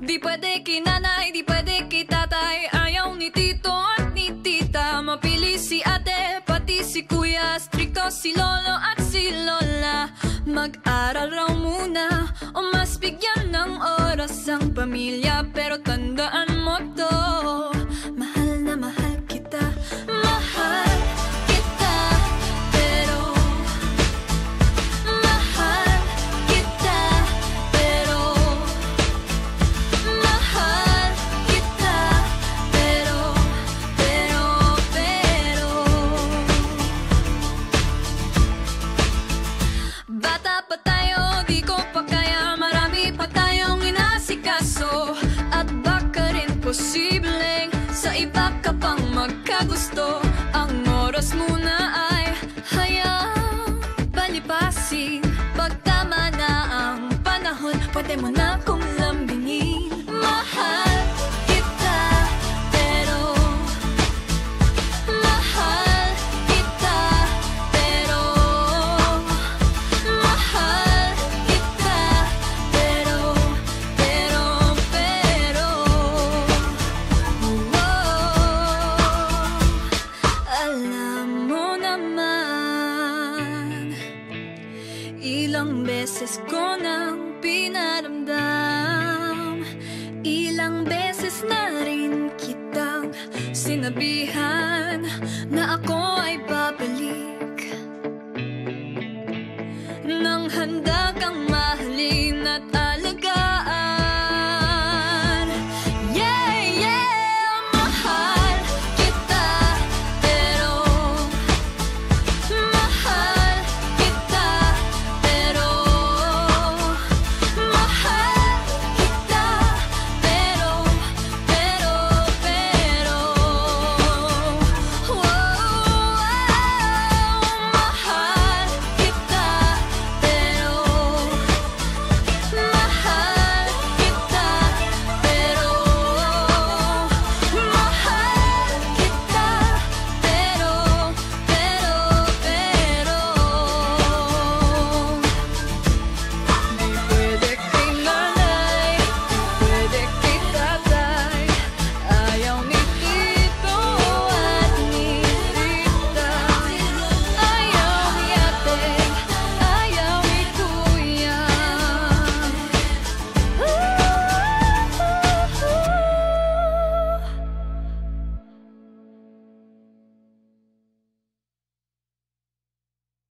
Di pwede kay nanay, di pwede kay tatay. Ayaw ni tito at ni tita. Mapili si ate, pati si kuya. Stricto si lolo at si lola. Mag-aral raw muna o mas bigyan ng oras ang pamilya. Pero tandaan mo to, mahal na mahal kita. Mahal kita, pero mahal kita, pero mahal kita, pero bata pa tayo, di ko pa kaya. Marami pa tayong inasikaso. At baka rin posibleng sa iba ka pang magkagusto. Ang oras muna ay hayaang palipasin. Pag tama na ang panahon, pwede mo na kong lambingin. Mahal kita, pero mahal kita, pero mahal kita, pero alam mo naman, ilang beses ko nang pinaramdam, ilang beses na rin kitang sinabihan.